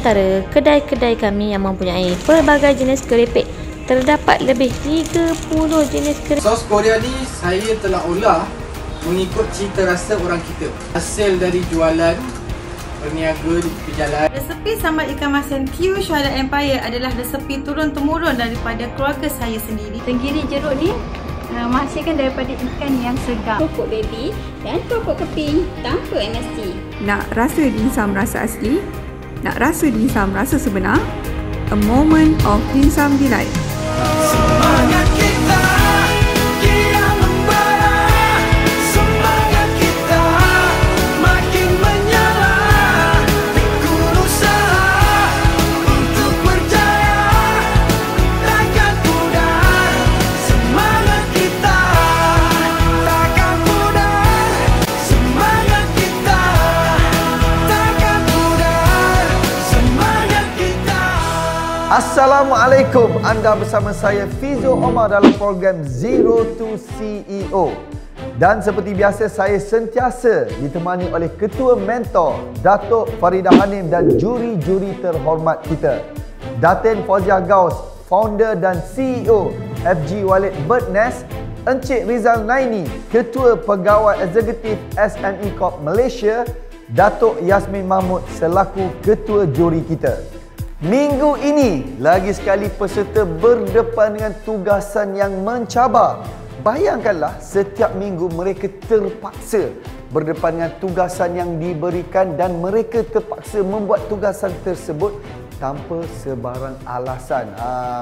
antara kedai-kedai kami yang mempunyai pelbagai jenis keripik. Terdapat lebih 30 jenis keripik. Sos Korea ni saya telah olah mengikut cita rasa orang kita. Hasil dari jualan berniaga di tepi jalan. Resepi sambal ikan masin Q Syuhada Empire adalah resepi turun-temurun daripada keluarga saya sendiri. Tenggiri jeruk ni menghasilkan daripada ikan yang segar. Kerupuk baby dan kerupuk keping tanpa MSG. Nak rasa dimsum rasa asli? Nak rasa dimsum rasa sebenar? A moment of dimsum delight. Semangat kita kian membara, semangat kita makin menyala, tekun usaha untuk berjaya, takkan pudar. Semangat kita takkan pudar, semangat kita takkan pudar, semangat kita. Assalamualaikum, anda bersama saya Fizo Omar dalam program Zero to CEO. Dan seperti biasa saya sentiasa ditemani oleh Ketua Mentor Datuk Faridah Hanim dan juri-juri terhormat kita, Datin Fauziah Gaus, Founder dan CEO FG Wallet Birdnest, Encik Rizal Naini, Ketua Pegawai Eksekutif SME Corp Malaysia, Datuk Yasmin Mahmud selaku Ketua Juri kita. Minggu ini, lagi sekali peserta berdepan dengan tugasan yang mencabar. Bayangkanlah, setiap minggu mereka terpaksa berdepan dengan tugasan yang diberikan dan mereka terpaksa membuat tugasan tersebut tanpa sebarang alasan.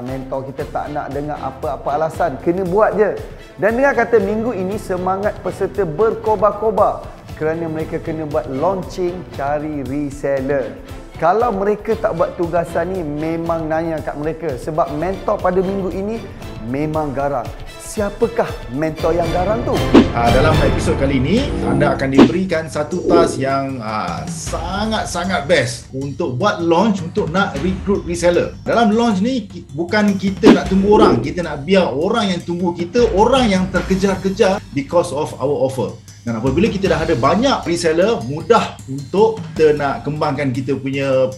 Mentor kita tak nak dengar apa-apa alasan, kena buat je. Dan dengar kata minggu ini semangat peserta berkobar-kobar kerana mereka kena buat launching cari reseller. Kalau mereka tak buat tugasan ni, memang nanya kat mereka. Sebab mentor pada minggu ini memang garang. Siapakah mentor yang garang tu? Dalam episod kali ini, anda akan diberikan satu task yang sangat-sangat best untuk buat launch, untuk nak recruit reseller. Dalam launch ni, bukan kita nak tunggu orang, kita nak biar orang yang tunggu kita, orang yang terkejar-kejar because of our offer. Dan apabila kita dah ada banyak reseller, mudah untuk kita nak kembangkan kita punya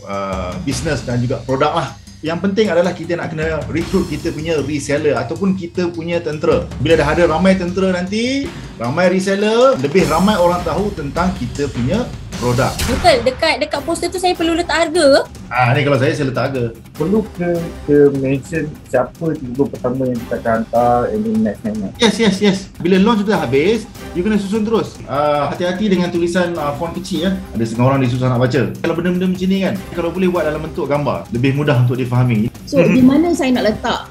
bisnes dan juga produk lah. Yang penting adalah kita nak kena recruit kita punya reseller ataupun kita punya tentera. Bila dah ada ramai tentera nanti, ramai reseller, lebih ramai orang tahu tentang kita punya produk. Betul, dekat poster tu saya perlu letak harga. Ni kalau saya letak harga. Perlu ke mention siapa tiga pertama yang kita akan hantar and then next. Yes. Bila launch tu dah habis, you kena susun terus. Hati-hati dengan tulisan font kecil ya. Ada setengah orang dia susah nak baca. Kalau benda-benda macam ni kan, kalau boleh buat dalam bentuk gambar, lebih mudah untuk difahami. So, di mana saya nak letak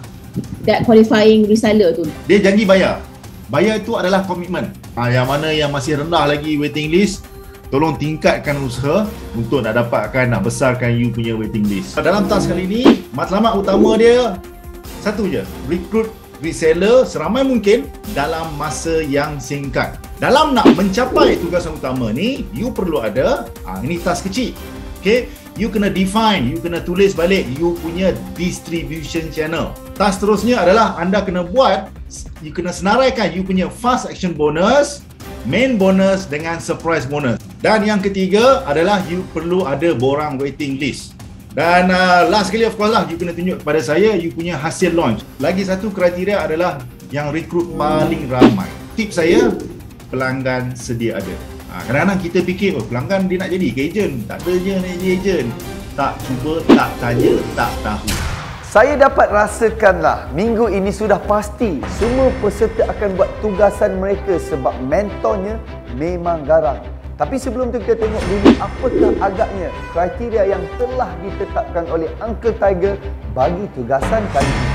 that qualifying reseller tu? Dia janji bayar. Bayar itu adalah komitmen. Yang mana yang masih rendah lagi waiting list, tolong tingkatkan usaha untuk nak dapatkan, nak besarkan you punya waiting list. Dalam task kali ini, matlamat utama dia satu je, recruit reseller seramai mungkin dalam masa yang singkat. Dalam nak mencapai tugasan utama ni, you perlu ada, ini task kecil. Okay, you kena define, you kena tulis balik you punya distribution channel. Task terusnya adalah anda kena buat, you kena senaraikan you punya fast action bonus, main bonus dengan surprise bonus. Dan yang ketiga adalah you perlu ada borang waiting list. Dan last kali of course lah, you kena tunjuk kepada saya you punya hasil launch. Lagi satu kriteria adalah yang recruit paling ramai. Tip saya, pelanggan sedia ada. Kadang-kadang kita fikir, pelanggan dia nak jadi ke ejen? Tak ada je nak jadi ejen. Tak cuba, tak tanya, tak tahu. Saya dapat rasakanlah minggu ini sudah pasti semua peserta akan buat tugasan mereka sebab mentornya memang garang. Tapi sebelum tu kita tengok dulu apakah agaknya kriteria yang telah ditetapkan oleh Uncle Tiger bagi tugasan kali ini.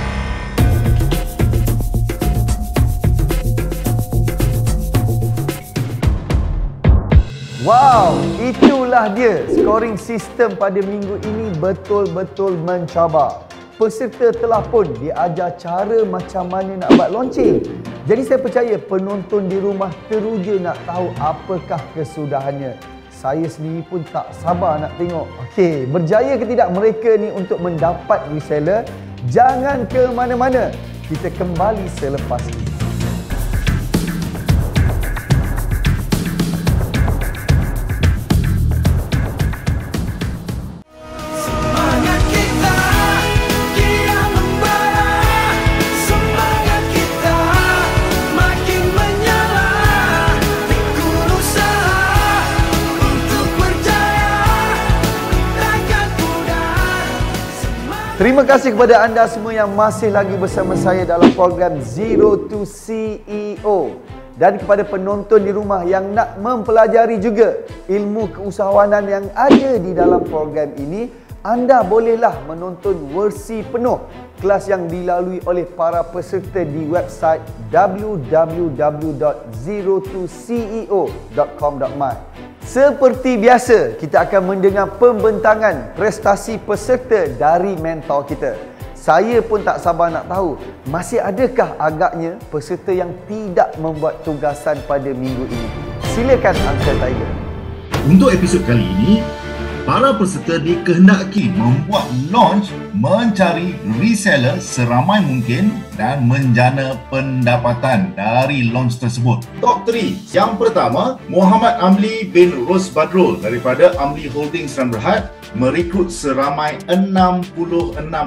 Wow, itulah dia scoring sistem pada minggu ini betul-betul mencabar. Peserta telah pun diajar cara macam mana nak buat launching. Jadi saya percaya penonton di rumah teruja nak tahu apakah kesudahannya. Saya sendiri pun tak sabar nak tengok. Okey, berjaya ke tidak mereka ni untuk mendapat reseller? Jangan ke mana-mana. Kita kembali selepas ini. Terima kasih kepada anda semua yang masih lagi bersama saya dalam program Zero to CEO. Dan kepada penonton di rumah yang nak mempelajari juga ilmu keusahawanan yang ada di dalam program ini, anda bolehlah menonton versi penuh kelas yang dilalui oleh para peserta di website www.zerotoceo.com.my. Seperti biasa, kita akan mendengar pembentangan prestasi peserta dari mentor kita. Saya pun tak sabar nak tahu, masih adakah agaknya peserta yang tidak membuat tugasan pada minggu ini? Silakan Uncle Tiger. Untuk episod kali ini, para peserta dikehendaki membuat launch, mencari reseller seramai mungkin dan menjana pendapatan dari launch tersebut. Top 3. Yang pertama, Muhammad Amli bin Ros Badrul daripada Amli Holding Seram Berhad merekrut seramai 66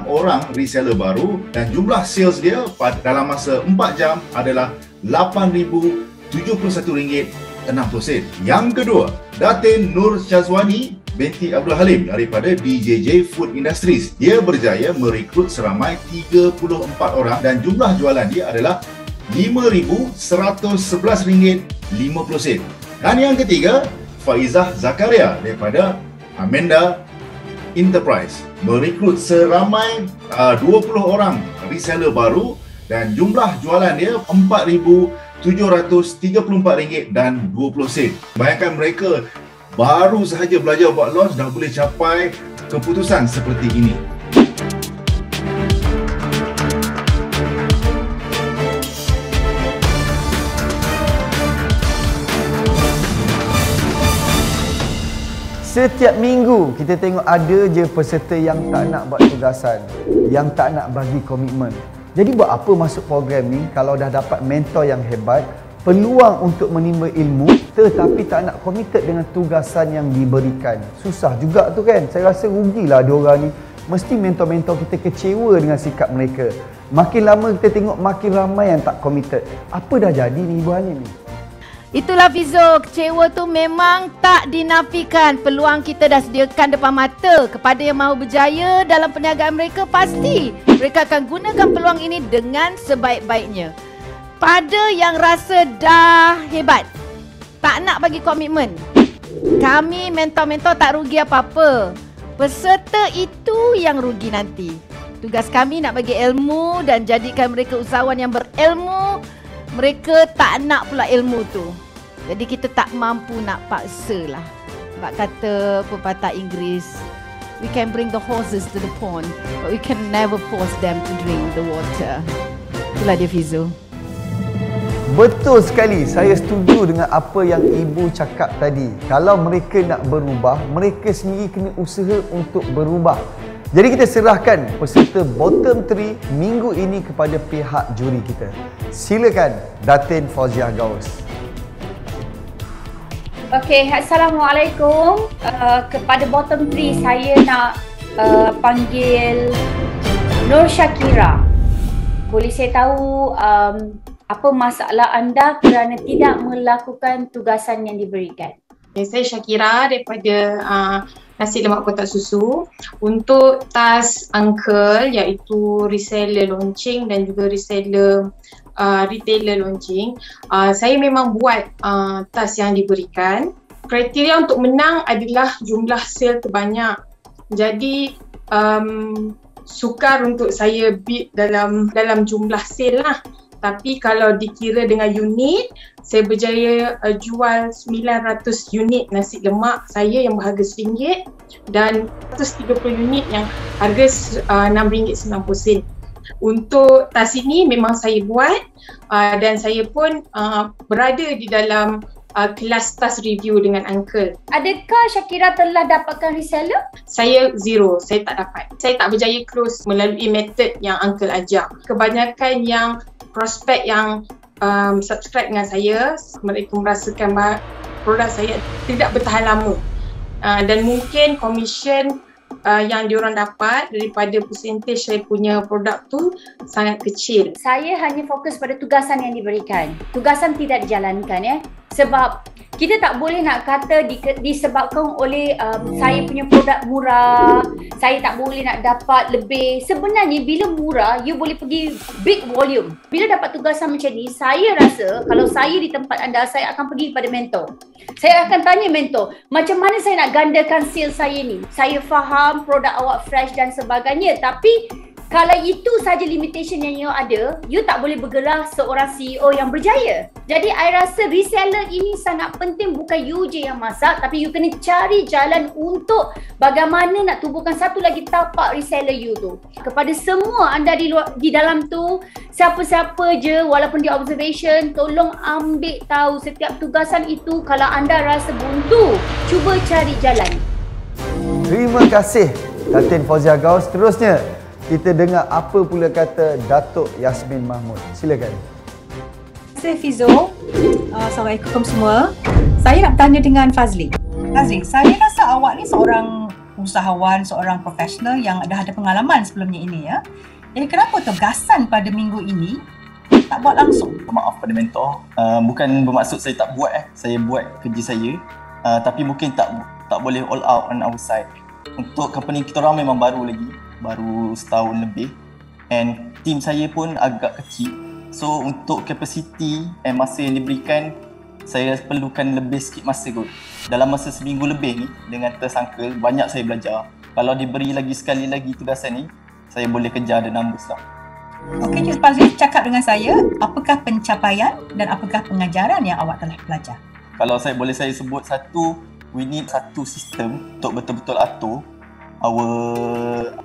orang reseller baru dan jumlah sales dia dalam masa 4 jam adalah RM8,071.60. Yang kedua, Datin Nur Syazwani binti Abdul Halim daripada DJJ Food Industries. Dia berjaya merekrut seramai 34 orang dan jumlah jualan dia adalah RM5,111.50. Dan yang ketiga, Faizah Zakaria daripada Amanda Enterprise merekrut seramai 20 orang reseller baru dan jumlah jualan dia RM4,734.20. Bayangkan mereka baru sahaja belajar buat launch dah boleh capai keputusan seperti ini. Setiap minggu kita tengok ada je peserta yang tak nak buat tugasan, yang tak nak bagi komitmen. Jadi buat apa masuk program ni kalau dah dapat mentor yang hebat, peluang untuk menimba ilmu tetapi tak nak committed dengan tugasan yang diberikan? Susah juga tu kan. Saya rasa rugilah diorang ni. Mesti mentor-mentor kita kecewa dengan sikap mereka. Makin lama kita tengok makin ramai yang tak committed. Apa dah jadi ni Ibu Hanim ni? Itulah Fizo, kecewa tu memang tak dinafikan. Peluang kita dah sediakan depan mata. Kepada yang mahu berjaya dalam perniagaan mereka, pasti mereka akan gunakan peluang ini dengan sebaik-baiknya. Pada yang rasa dah hebat, tak nak bagi komitmen, kami mentor-mentor tak rugi apa-apa. Peserta itu yang rugi nanti. Tugas kami nak bagi ilmu dan jadikan mereka usahawan yang berilmu. Mereka tak nak pula ilmu tu. Jadi kita tak mampu nak paksa lah. Sebab kata pepatah Inggeris, we can bring the horses to the pond, but we can never force them to drink the water. Itulah dia Fizo. Betul sekali, saya setuju dengan apa yang Ibu cakap tadi. Kalau mereka nak berubah, mereka sendiri kena usaha untuk berubah. Jadi kita serahkan peserta bottom 3 minggu ini kepada pihak juri kita. Silakan Datin Fauziah Gaus. Okey, Assalamualaikum. Kepada bottom 3 saya nak panggil Nur Syakira. Boleh saya tahu apa masalah anda kerana tidak melakukan tugasan yang diberikan? Saya Syakira daripada Nasi Lemak Kotak Susu. Untuk task Uncle iaitu reseller launching dan juga reseller retailer launching, saya memang buat task yang diberikan. Kriteria untuk menang adalah jumlah sale terbanyak. Jadi sukar untuk saya bid dalam jumlah sale lah. Tapi kalau dikira dengan unit, saya berjaya jual 900 unit nasi lemak saya yang berharga RM1 dan 130 unit yang harga RM6.90. Untuk tas ini memang saya buat dan saya pun berada di dalam kelas tas review dengan Uncle. Adakah Syakira telah dapatkan reseller? Saya zero, saya tak dapat. Saya tak berjaya close melalui method yang Uncle ajar. Kebanyakan yang prospek yang subscribe dengan saya, mereka merasakan produk saya tidak bertahan lama dan mungkin commission yang diorang dapat daripada percentage saya punya produk tu sangat kecil. Saya hanya fokus pada tugasan yang diberikan. Tugasan tidak dijalankan Sebab kita tak boleh nak kata disebabkan oleh saya punya produk murah, saya tak boleh nak dapat lebih. Sebenarnya bila murah, you boleh pergi big volume. Bila dapat tugasan macam ni, saya rasa kalau saya di tempat anda, saya akan pergi kepada mentor. Saya akan tanya mentor, macam mana saya nak gandakan sales saya ni? Saya faham produk awak fresh dan sebagainya, tapi kalau itu saja limitation yang you ada, you tak boleh bergerak seorang CEO yang berjaya. Jadi, I rasa reseller ini sangat penting. Bukan you je yang masak, tapi you kena cari jalan untuk bagaimana nak tubuhkan satu lagi tapak reseller you tu. Kepada semua anda di dalam tu, siapa-siapa je walaupun di observation, tolong ambil tahu setiap tugasan itu. Kalau anda rasa buntu, cuba cari jalan. Terima kasih Datin Fauzia Gaus. Seterusnya, kita dengar apa pula kata Datuk Yasmin Mahmud. Silakan. Terima kasih Fizo. Assalamualaikum semua. Saya nak bertanya dengan Fazli. Fazli, saya rasa awak ni seorang usahawan, seorang profesional yang dah ada pengalaman sebelumnya ini ya. Jadi kenapa tugasan pada minggu ini tak buat langsung? Maaf pada mentor. Bukan bermaksud saya tak buat Saya buat kerja saya. Tapi mungkin tak boleh all out on our side. Untuk company kita orang memang baru lagi. Baru setahun lebih. And team saya pun agak kecil. So untuk capacity and masa yang diberikan, saya perlukan lebih sikit masa kot. Dalam masa seminggu lebih ni, dengan tersangka, banyak saya belajar. Kalau diberi lagi sekali lagi tugasan ni, saya boleh kejar the numbers lah. Okey, Cik Fazli cakap dengan saya, apakah pencapaian dan apakah pengajaran yang awak telah belajar? Kalau saya sebut satu, we need satu sistem untuk betul-betul atur our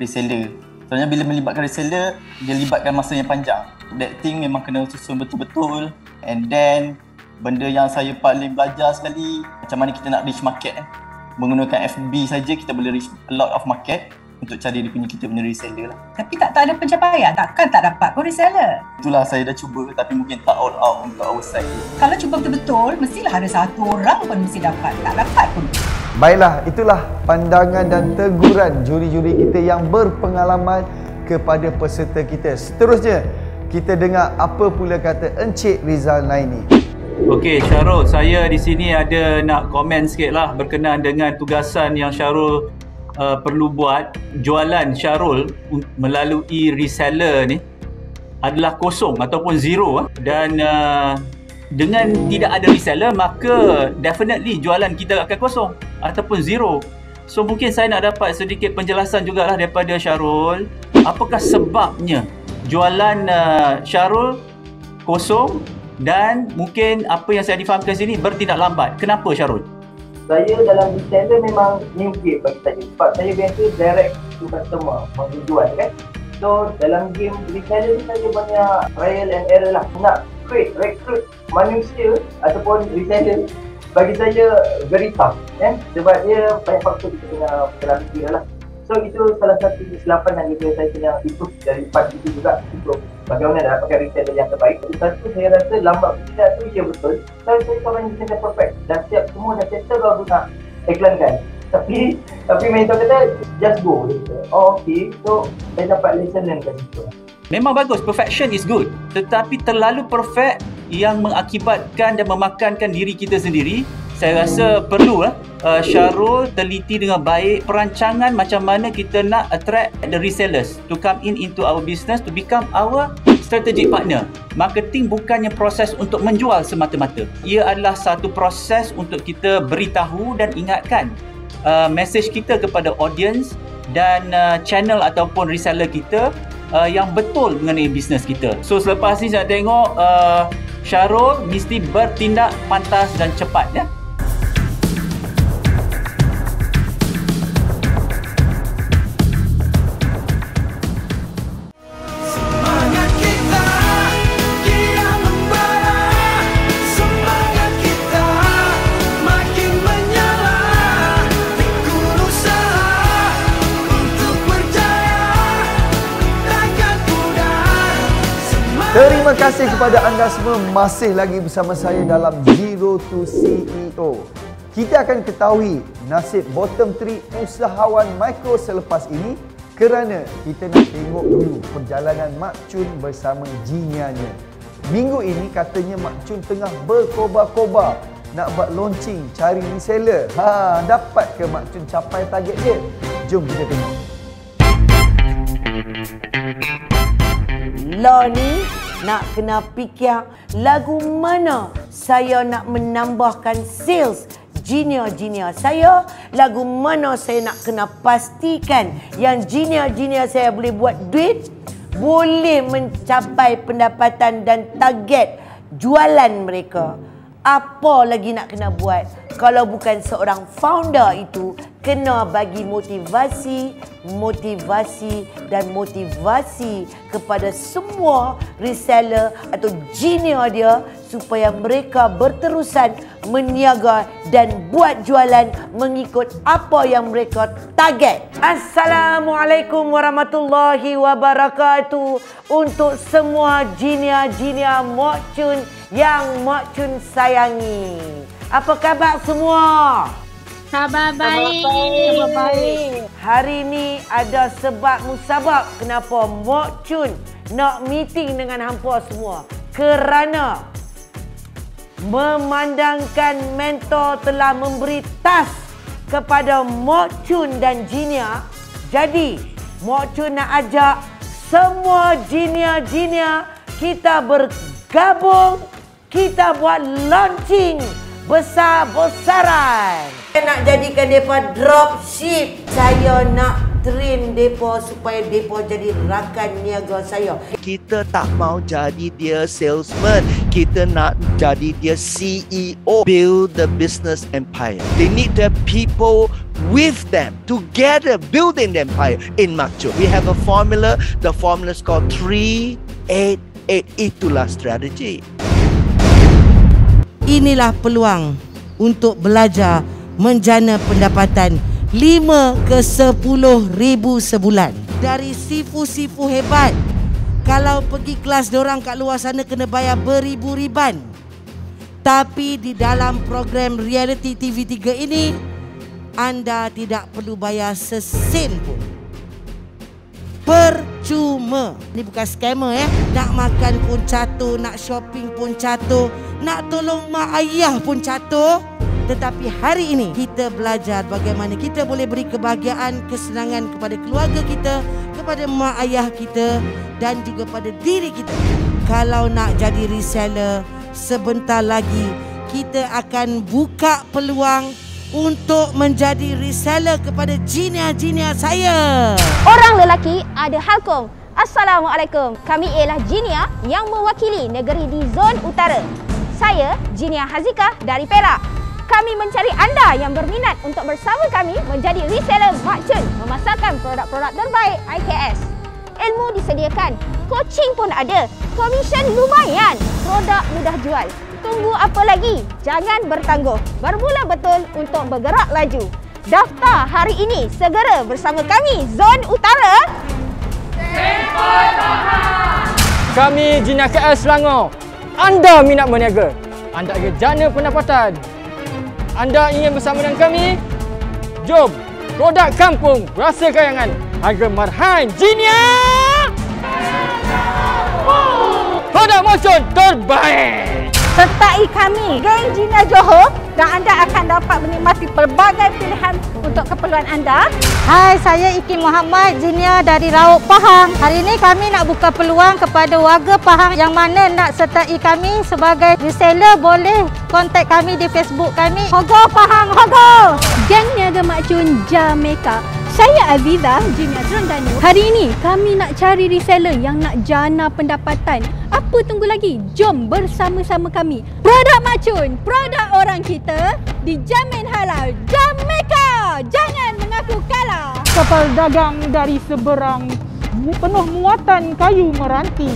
reseller. Sebenarnya bila melibatkan reseller, dia libatkan masa yang panjang. That thing memang kena susun betul-betul. And then, benda yang saya paling belajar sekali, macam mana kita nak reach market. Menggunakan FB saja kita boleh reach a lot of market untuk cari kita punya reseller lah. Tapi tak ada pencapaian, takkan tak dapat pun reseller. Itulah saya dah cuba tapi mungkin tak all out untuk our side. Kalau cuba betul-betul, mestilah ada satu orang pun mesti dapat. Tak dapat pun. Baiklah, itulah pandangan dan teguran juri-juri kita yang berpengalaman kepada peserta kita. Seterusnya, kita dengar apa pula kata Encik Rizal Naini. Okey, Syarul, saya di sini ada nak komen sikit lah berkenaan dengan tugasan yang Syarul perlu buat. Jualan Syarul melalui reseller ni adalah kosong ataupun zero dan dengan tidak ada reseller, maka definitely jualan kita akan kosong ataupun zero. So mungkin saya nak dapat sedikit penjelasan jugalah daripada Syarul, apakah sebabnya jualan Syarul kosong dan mungkin apa yang saya difahamkan sini bertindak lambat. Kenapa Syarul? Saya dalam reseller memang new game bagi saya. Sebab saya biasa direct to customer menjual kan. So dalam game reseller ni saya banyak trial and error lah. Nak recruit manusia ataupun reseller bagi saya very tough kan. Sebab dia banyak faktor kita kena fikir lah. So itu salah satu kesilapan yang juga saya kena improve dari part itu juga untuk bagaimana nak dapatkan reseller yang terbaik. Satu, saya rasa lambat tidak tu ya betul. Saya seorang yang bisa perfect dan siap semua dah settle kalau nak iklankan. Tapi mentor kata just go. Oh okay, so saya dapat lesson learn kat situ. Memang bagus, perfection is good. Tetapi terlalu perfect yang mengakibatkan dan memakankan diri kita sendiri. Saya rasa perlu Syarul teliti dengan baik perancangan macam mana kita nak attract the resellers to come into our business to become our strategic partner. Marketing bukannya proses untuk menjual semata-mata. Ia adalah satu proses untuk kita beritahu dan ingatkan message kita kepada audience dan channel ataupun reseller kita yang betul mengenai bisnes kita. So selepas ni saya tengok Syarul mesti bertindak pantas dan cepat ya. Terima kasih kepada anda semua masih lagi bersama saya dalam Zero to CEO. Kita akan ketahui nasib bottom 3 usahawan mikro selepas ini kerana kita nak tengok dulu perjalanan Mak Chun bersama Jinianya. Minggu ini katanya Mak Chun tengah berkobar-kobar nak buat launching, cari reseller. Dapat ke Mak Chun capai target dia? Jom kita tengok. Lo ni nak kena fikir lagu mana saya nak menambahkan sales junior-junior saya, lagu mana saya nak kena pastikan yang junior-junior saya boleh buat duit, boleh mencapai pendapatan dan target jualan mereka. Apa lagi nak kena buat kalau bukan seorang founder itu kena bagi motivasi dan motivasi kepada semua reseller atau junior dia supaya mereka berterusan meniaga dan buat jualan mengikut apa yang mereka target. Assalamualaikum warahmatullahi wabarakatuh untuk semua junior-junior Mak Chun yang Mak Chun sayangi. Apa khabar semua? Khabar baik. Khabar baik. Hari ni ada sebab musabab kenapa Mak Chun nak meeting dengan hampa semua. Kerana memandangkan mentor telah memberi task kepada Mak Chun dan junior. Jadi Mak Chun nak ajak semua junior-junior kita bergabung, kita buat launching besar-besaran. Saya nak jadikan mereka dropship. Saya nak train mereka supaya mereka jadi rakan niaga saya. Kita tak mau jadi dia salesman. Kita nak jadi dia CEO. Build the business empire. They need the people with them together building the empire in Mak Chun. We have a formula. The formula is called 3-8-8. Itulah strategi. Inilah peluang untuk belajar menjana pendapatan 5 ke 10 ribu sebulan. Dari sifu-sifu hebat, kalau pergi kelas diorang kat luar sana kena bayar beribu-riban. Tapi di dalam program reality TV3 ini, anda tidak perlu bayar sesen pun. Percuma. Ni bukan scammer Nak makan pun catur, nak shopping pun catur, nak tolong mak ayah pun catur. Tetapi hari ini kita belajar bagaimana kita boleh beri kebahagiaan, kesenangan kepada keluarga kita, kepada mak ayah kita dan juga pada diri kita. Kalau nak jadi reseller, sebentar lagi kita akan buka peluang untuk menjadi reseller kepada junior-junior saya. Orang lelaki ada halkom. Assalamualaikum. Kami ialah junior yang mewakili negeri di zon utara. Saya Junior Hazika dari Perak. Kami mencari anda yang berminat untuk bersama kami menjadi reseller Mak Chun memasarkan produk-produk terbaik IKS. Ilmu disediakan, coaching pun ada, komisen lumayan, produk mudah jual. Tunggu apa lagi? Jangan bertangguh. Bermula betul untuk bergerak laju. Daftar hari ini segera bersama kami Zon Utara. Sempoi Bahar. Kami Junior KL Selangor. Anda minat berniaga? Anda ingin jana pendapatan? Anda ingin bersama dengan kami? Jom, produk kampung, rasa kayangan, harga marhain, Junior! Produk Mak Chun terbaik! Sertai kami, geng Junior Johor, dan anda akan dapat menikmati pelbagai pilihan untuk keperluan anda. Hai, saya Iki Muhammad, junior dari Rauk Pahang. Hari ini kami nak buka peluang kepada warga Pahang yang mana nak sertai kami sebagai reseller, boleh kontak kami di Facebook kami. Hogo Pahang, Hogo! Geng Niaga Mak Chun Jamaica. Saya Aziza, Junior Terengganu. Hari ini kami nak cari reseller yang nak jana pendapatan. Apa tunggu lagi? Jom bersama-sama kami. Produk Mak Chun, produk orang kita, dijamin halal. Jamaica! Jangan mengaku kalah. Kapal dagang dari seberang, penuh muatan kayu meranti.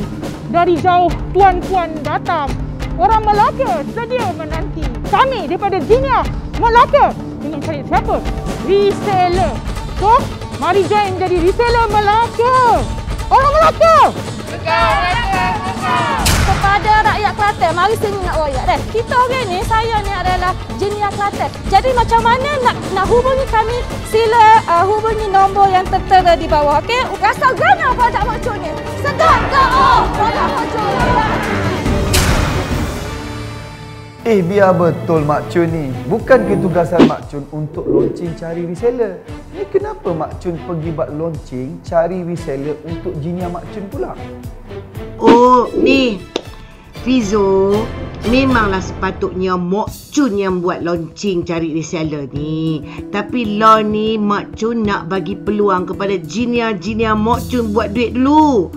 Dari jauh tuan-puan datang. Orang Melaka sedia menanti. Kami daripada Junior Melaka ingin cari siapa? Reseller. So, mari join jadi reseller Melaka. Orang Melaka! Kepada rakyat Kelantan, mari sini nak royak deh. Kita orang ni, saya ni adalah Junior Kelantan. Jadi macam mana nak hubungi kami? Sila hubungi nombor yang tertera di bawah, okey? Rasa gana produk Mak Chun ni. Sedap ke? Oh, produk Mak Chun. Biar betul Mak Chun ni. Bukan ketugasan Mak Chun untuk launching cari reseller. Ni kenapa Mak Chun pergi buat launching cari reseller untuk Jinia Mak Chun pula? Oh, ni Fizo, memanglah sepatutnya Mak Chun yang buat launching cari reseller ni. Tapi lah ni Mak Chun nak bagi peluang kepada Jinia Mak Chun buat duit dulu.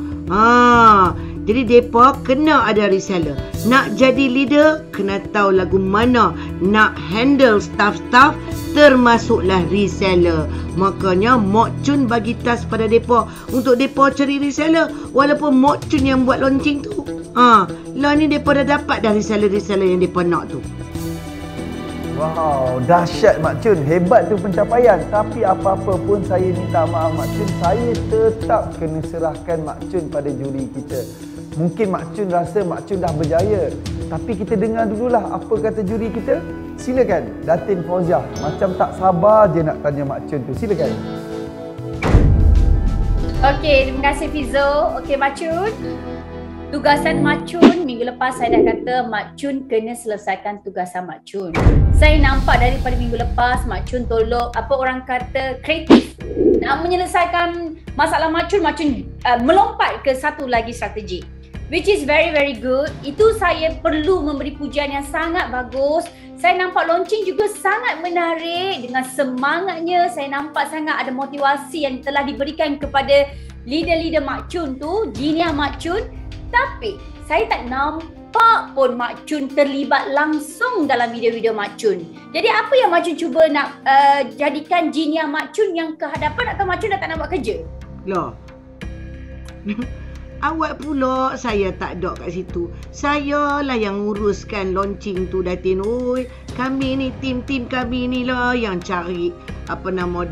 Jadi depa kena ada reseller. Nak jadi leader, kena tahu lagu mana nak handle staff-staff, termasuklah reseller. Makanya Mak Chun bagi task pada depa untuk depa cari reseller. Walaupun Mak Chun yang buat launching tu. Lah ni depa dah dapat dah reseller-reseller yang depa nak tu. Wow, dahsyat Mak Chun. Hebat tu pencapaian. Tapi apa-apa pun saya minta maaf Mak Chun, saya tetap kena serahkan Mak Chun pada juri kita. Mungkin Mak Chun rasa Mak Chun dah berjaya. Tapi kita dengar dululah apa kata juri kita. Silakan Datin Fauziah. Macam tak sabar je nak tanya Mak Chun tu. Silakan. Okey, terima kasih Fizo. Okey Mak Chun. Tugasan Mak Chun, minggu lepas saya dah kata Mak Chun kena selesaikan tugasan Mak Chun. Saya nampak daripada minggu lepas Mak Chun tolong orang kata kreatif nak menyelesaikan masalah Mak Chun melompat ke satu lagi strategi. Which is very very good. Itu saya perlu memberi pujian yang sangat bagus. Saya nampak launching juga sangat menarik. Dengan semangatnya saya nampak sangat ada motivasi yang telah diberikan kepada leader-leader Mak Chun tu, Jinia Mak Chun. Tapi saya tak nampak pun Mak Chun terlibat langsung dalam video-video Mak Chun. Jadi apa yang Mak Chun cuba nak jadikan Jinia Mak Chun yang ke hadapan, atau Mak Chun dah tak nak buat kerja? Loh. Awak pula saya tak ada kat situ. Saya lah yang uruskan launching tu Datin. Oi, kami ni tim-tim kami ni lah yang cari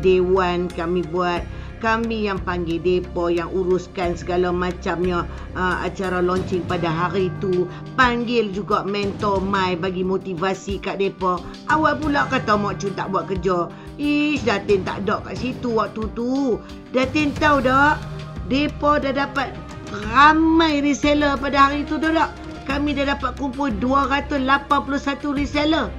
day one kami buat. Kami yang panggil depa, yang uruskan segala macamnya acara launching pada hari tu. Panggil juga mentor Mai bagi motivasi kat depa. Awak pula kata Mak Chun tak buat kerja. Datin tak ada kat situ waktu tu. Datin tahu tak? Depa dah dapat ramai reseller pada hari tu tak? Kami dah dapat kumpul 281 reseller.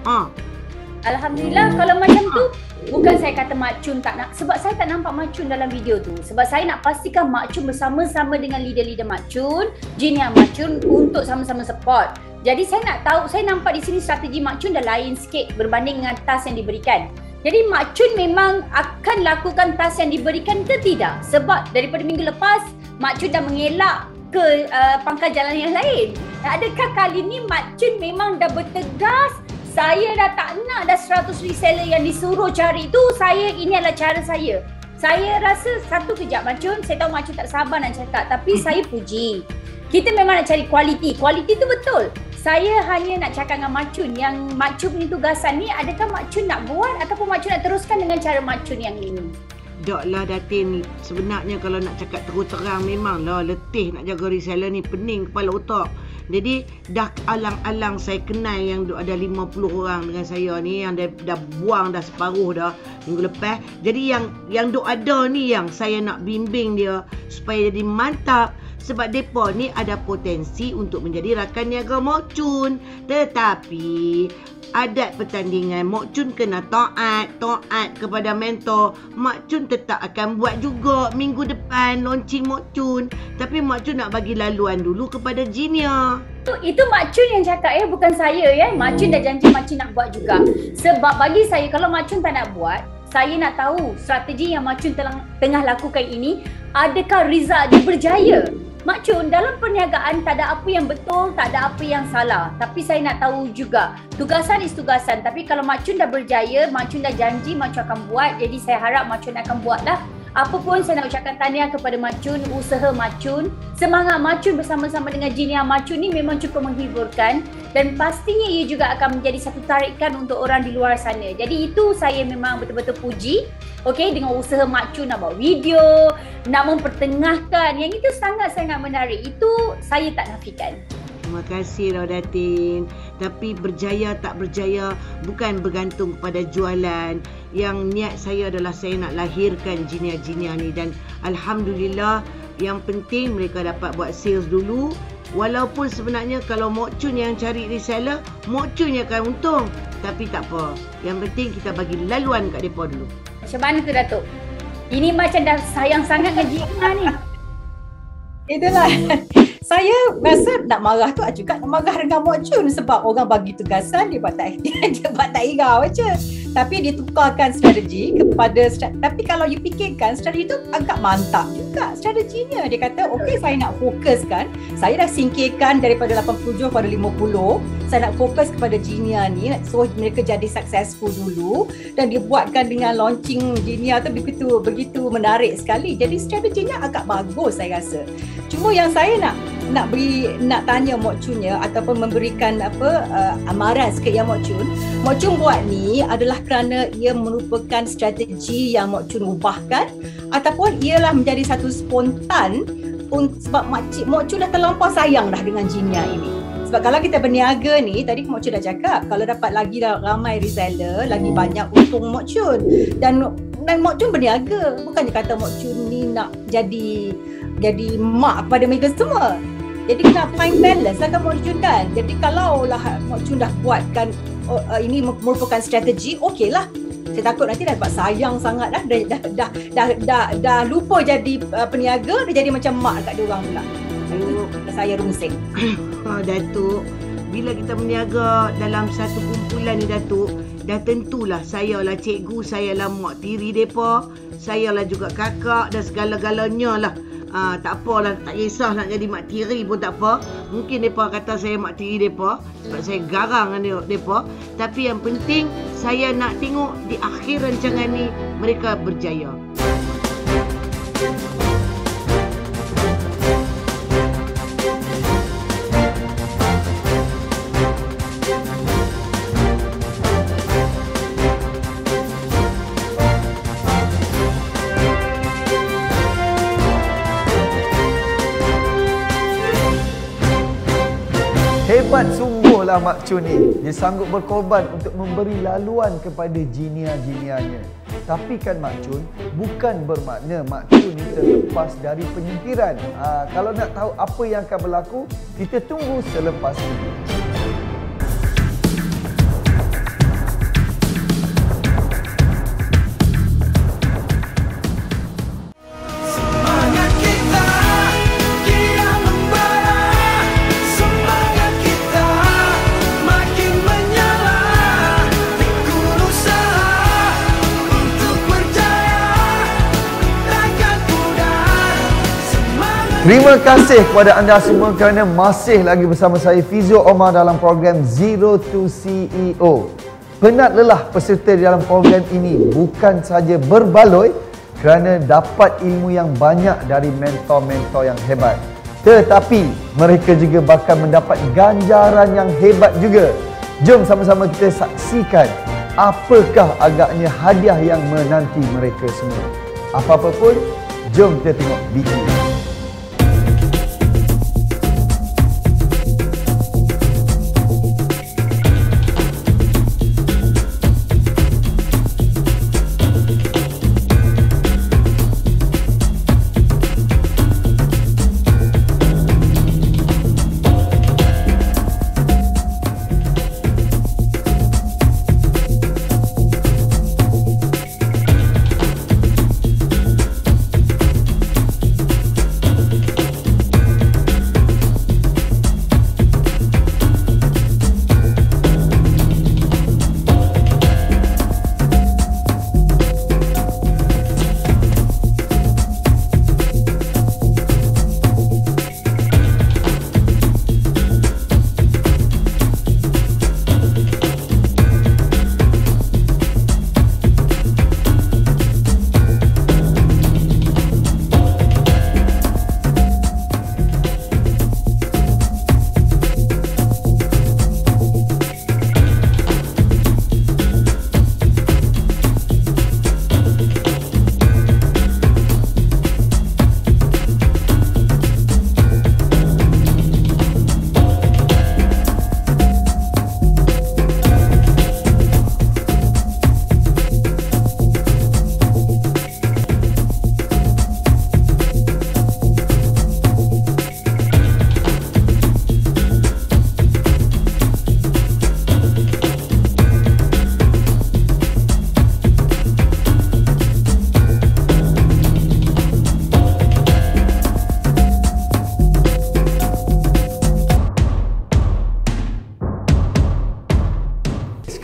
Alhamdulillah kalau macam tu. Bukan saya kata Mak Chun tak nak, sebab saya tak nampak Mak Chun dalam video tu. Sebab saya nak pastikan Mak Chun bersama-sama dengan leader-leader Mak Chun, Jinia Mak Chun untuk sama-sama support. Jadi saya nak tahu, saya nampak di sini strategi Mak Chun dah lain sikit berbanding dengan task yang diberikan. Jadi Mak Chun memang akan lakukan task yang diberikan ke tidak? Sebab daripada minggu lepas Mak Chun dah mengelak ke pangkal jalan yang lain. Adakah kali ni Mak Chun memang dah bertegas, saya dah tak nak dah 100 reseller yang disuruh cari tu, ini adalah cara saya. Saya rasa satu kejap Mak Chun, saya tahu Mak Chun tak sabar nak cakap, tapi saya puji. Kita memang nak cari kualiti. Kualiti tu betul. Saya hanya nak cakap dengan Mak Chun yang Mak Chun punya tugasan ni, adakah Mak Chun nak buat ataupun Mak Chun nak teruskan dengan cara Mak Chun yang ini? Taklah Datin, sebenarnya kalau nak cakap terus terang memanglah letih nak jaga reseller ni, pening kepala otak. Jadi dah alang-alang saya kenal yang ada 50 orang dengan saya ni yang dah buang dah separuh dah minggu lepas. Jadi yang duk ada ni yang saya nak bimbing dia supaya jadi mantap. Sebab depa ni ada potensi untuk menjadi rakan niaga Mak Chun. Tetapi adat pertandingan Mak Chun kena taat kepada mentor. Mak Chun tetap akan buat juga minggu depan launching Mak Chun. Tapi Mak Chun nak bagi laluan dulu kepada Jinia. Itu Mak Chun yang cakap bukan saya Mak Chun dah janji Mak Chun nak buat juga. Sebab bagi saya kalau Mak Chun tak nak buat, saya nak tahu strategi yang Mak Chun tengah lakukan ini, adakah result dia berjaya? Mak Chun, dalam perniagaan tak ada apa yang betul, tak ada apa yang salah. Tapi saya nak tahu juga, tugasan is tugasan. Tapi kalau Mak Chun dah berjaya, Mak Chun dah janji Mak Chun akan buat. Jadi saya harap Mak Chun akan buatlah. Apa pun saya nak ucapkan tahniah kepada Mak Chun, usaha Mak Chun. Semangat Mak Chun bersama-sama dengan Jinia Mak Chun ni memang cukup menghiburkan. Dan pastinya ia juga akan menjadi satu tarikan untuk orang di luar sana. Jadi itu saya memang betul-betul puji. Okey, dengan usaha Mak Chun nak buat video, nak mempertengahkan. Yang itu sangat-sangat menarik. Itu saya tak nafikan. Terima kasih Datin. Tapi berjaya tak berjaya bukan bergantung pada jualan. Yang niat saya adalah saya nak lahirkan Jinia-Jinia ni. Dan Alhamdulillah yang penting mereka dapat buat sales dulu. Walaupun sebenarnya kalau Mok Chun yang cari reseller, Mok Chun yang akan untung. Tapi tak apa. Yang penting kita bagi laluan kat mereka dulu. Macam mana tu Datuk? Ini macam dah sayang sangat dengan Gina ni. Itulah. Saya rasa nak marah tu juga nak marah dengan Mok Chun sebab orang bagi tugasan dia buat tak hirau je. Tapi dia tukarkan strategi kepada tapi kalau you fikirkan strategi tu agak mantap juga strateginya. Dia kata okey, saya nak fokuskan, saya dah singkirkan daripada 87 pada 50, saya nak fokus kepada Genia ni, so mereka jadi successful dulu, dan dia buatkan dengan launching Genia tu begitu menarik sekali. Jadi strateginya agak bagus saya rasa. Cuma yang saya nak tanya Mok Chunnya ataupun memberikan amaran sikit yang Mok Chun buat ni adalah kerana ia merupakan strategi yang Mok Chun ubahkan ataupun ialah menjadi satu spontan sebab Mok Chun dah terlampau sayang dah dengan Genia ini. Sebab kalau kita berniaga ni, tadi Mok Chun dah cakap, kalau dapat lagi ramai reseller, lagi banyak untung Mok Chun. Dan Mok Chun berniaga, bukannya kata Mok Chun ni nak jadi mak kepada mereka semua. Jadi kena find balance lah kan Mok Chun kan. Jadi kalau lah Mok Chun dah buatkan ini merupakan strategi, okey lah. Saya takut nanti dah dapat sayang sangat dah lupa jadi peniaga, dia jadi macam mak dekat diorang pula. Saya rungsing. Datuk, bila kita berniaga dalam satu kumpulan ni Datuk, dah tentulah saya lah cikgu, saya lah mak tiri mereka, saya lah juga kakak dan segala-galanya lah. Tak apalah, tak kisah nak jadi mak tiri pun tak apa. Mungkin mereka kata saya mak tiri mereka sebab saya garang dengan mereka. Tapi yang penting saya nak tengok di akhir rancangan ni mereka berjaya. Hebat sungguhlah Mak Chun ni. Dia sanggup berkorban untuk memberi laluan kepada Genia-Genianya. Tapi kan Mak Chun, bukan bermakna Mak Chun ni terlepas dari penyingkiran. Kalau nak tahu apa yang akan berlaku, kita tunggu selepas ini. Terima kasih kepada anda semua kerana masih lagi bersama saya Fizio Omar dalam program Zero to CEO. Penat lelah peserta dalam program ini bukan sahaja berbaloi kerana dapat ilmu yang banyak dari mentor-mentor yang hebat, tetapi mereka juga bakal mendapat ganjaran yang hebat juga. Jom sama-sama kita saksikan apakah agaknya hadiah yang menanti mereka semua. Apa-apa pun, jom kita tengok video.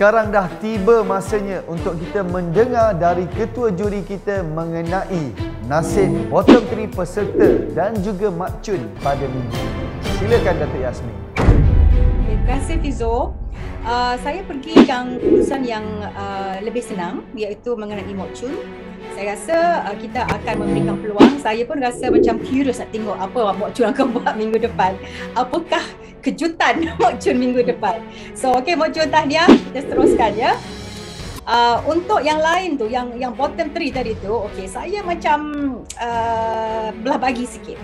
Sekarang dah tiba masanya untuk kita mendengar dari ketua juri kita mengenai nasib bottom 3 peserta dan juga Mak Chun pada minggu ini. Silakan Datuk Yasmin. Terima kasih Fizo. Saya pergi yang urusan yang lebih senang, iaitu mengenai Mak Chun. Saya rasa kita akan memberikan peluang. Saya pun rasa macam curious nak tengok apa Mak Chun akan buat minggu depan. Apakah kejutan Mak Chun minggu depan. So, okey Mak Chun tahniah, kita teruskan ya. Untuk yang lain tu, yang bottom 3 tadi tu, okey, saya macam belah bagi sikit.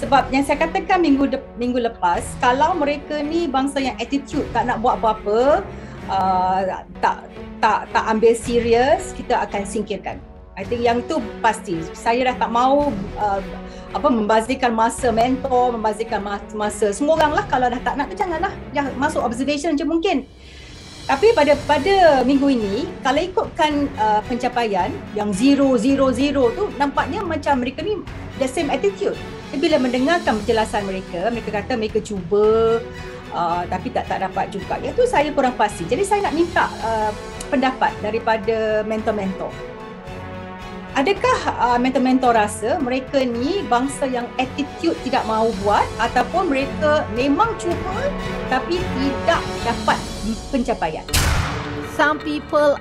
Sebab yang saya katakan minggu lepas, kalau mereka ni bangsa yang attitude, tak nak buat apa-apa, tak ambil serius, kita akan singkirkan. I think yang tu pasti. Saya dah tak mahu membazirkan masa mentor, membazirkan masa semua orang lah. Kalau dah tak nak, janganlah. Jangan masuk observation je mungkin. Tapi pada minggu ini, kalau ikutkan pencapaian yang 0, 0, 0 tu, nampaknya macam mereka ni the same attitude. Bila mendengarkan penjelasan mereka kata mereka cuba tapi tak dapat juga. Yang tu saya kurang pasti. Jadi saya nak minta pendapat daripada mentor-mentor. Adakah mentor-mentor rasa mereka ni bangsa yang attitude tidak mahu buat, ataupun mereka memang cuba tapi tidak dapat pencapaian? Some people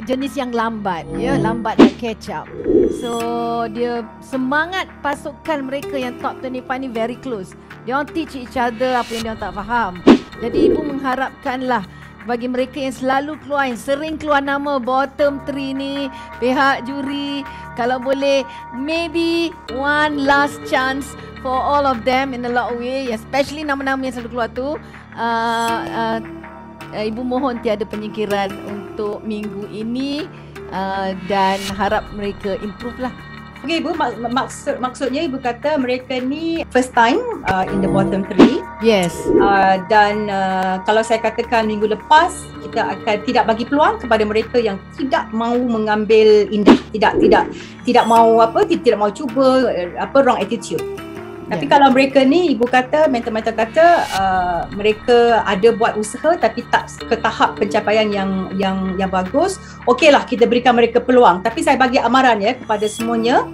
jenis yang lambat, lambat nak catch up. So dia semangat pasukan mereka yang top 25 ni very close. Dia orang teach each other apa yang dia orang tak faham. Jadi ibu mengharapkanlah bagi mereka yang selalu keluar, yang sering keluar nama bottom 3 ni, pihak juri, kalau boleh maybe one last chance for all of them in a lot of way, especially nama-nama yang selalu keluar tu. Ibu mohon tiada penyingkiran untuk minggu ini dan harap mereka improve lah. Okay Ibu, maksudnya Ibu kata mereka ni first time in the bottom 3. Yes. Dan kalau saya katakan minggu lepas, kita akan tidak bagi peluang kepada mereka yang tidak mahu mengambil indah, tidak mahu cuba, wrong attitude. Tapi kalau mereka ni, Ibu kata, mentor-mentor kata mereka ada buat usaha tapi tak ke tahap pencapaian yang bagus, okeylah kita berikan mereka peluang. Tapi saya bagi amaran kepada semuanya,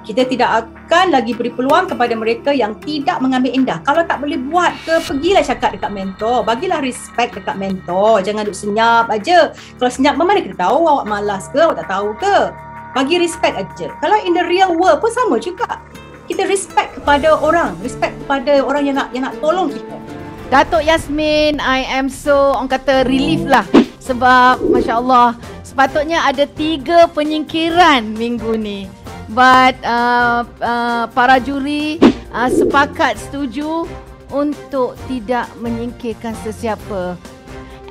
kita tidak akan lagi beri peluang kepada mereka yang tidak mengambil indah. Kalau tak boleh buat pergilah cakap dekat mentor, bagilah respect dekat mentor. Jangan duduk senyap aja. Kalau senyap, mana kita tahu awak malas ke, awak tak tahu ke? Bagi respect aja. Kalau in the real world pun sama juga. Kita respect kepada orang yang nak tolong kita. Datuk Yasmin, I am so relief lah. Sebab Masya Allah, sepatutnya ada 3 penyingkiran minggu ni. But para juri sepakat setuju untuk tidak menyingkirkan sesiapa.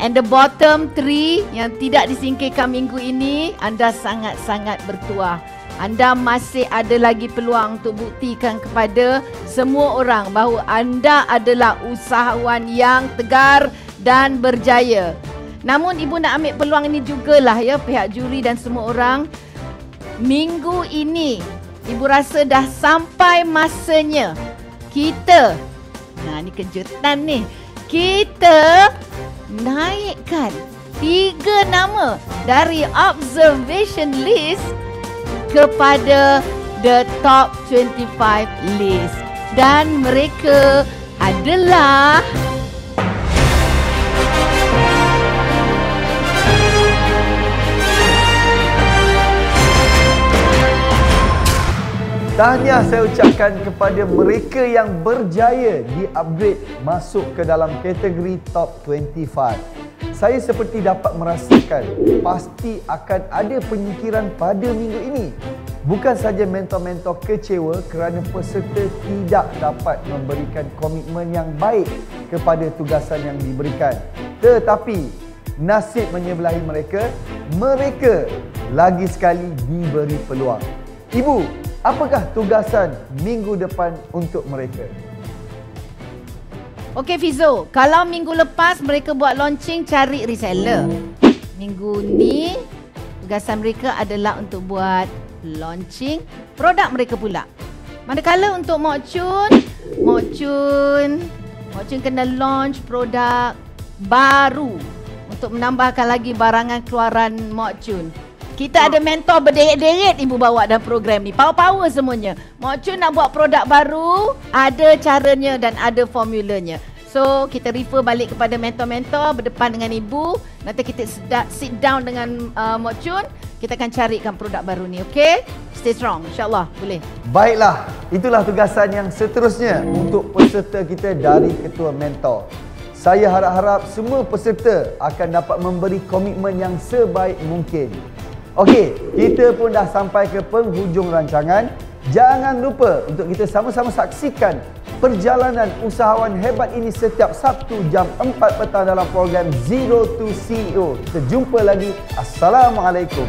And the bottom 3 yang tidak disingkirkan minggu ini, anda sangat-sangat bertuah. Anda masih ada lagi peluang untuk buktikan kepada semua orang bahawa anda adalah usahawan yang tegar dan berjaya. Namun ibu nak ambil peluang ini jugalah pihak juri dan semua orang. Minggu ini ibu rasa dah sampai masanya kita, ni kejutan ni, kita naikkan 3 nama dari observation list kepada the top 25 list, dan mereka adalah tahniah saya ucapkan kepada mereka yang berjaya di-upgrade masuk ke dalam kategori top 25. Saya seperti dapat merasakan pasti akan ada penyingkiran pada minggu ini. Bukan saja mentor-mentor kecewa kerana peserta tidak dapat memberikan komitmen yang baik kepada tugasan yang diberikan, tetapi nasib menyebelahi mereka lagi sekali diberi peluang. Ibu, apakah tugasan minggu depan untuk mereka? Okey Fizo, kalau minggu lepas mereka buat launching cari reseller. Minggu ni tugasan mereka adalah untuk buat launching produk mereka pula. Manakala untuk Mak Chun kena launch produk baru untuk menambahkan lagi barangan keluaran Mok Chun. Kita ada mentor berderet-deret ibu bawa dalam program ni. Power-power semuanya. Mok Chun nak buat produk baru, ada caranya dan ada formulanya. So, kita refer balik kepada mentor-mentor berdepan dengan ibu. Nanti kita sit down dengan Mok Chun. Kita akan carikan produk baru ni, okey? Stay strong, insyaAllah. Boleh. Baiklah, itulah tugasan yang seterusnya untuk peserta kita dari Ketua Mentor. Saya harap-harap semua peserta akan dapat memberi komitmen yang sebaik mungkin. Okey, kita pun dah sampai ke penghujung rancangan. Jangan lupa untuk kita sama-sama saksikan perjalanan usahawan hebat ini setiap Sabtu jam 4 petang dalam program Zero to CEO. Kita jumpa lagi. Assalamualaikum.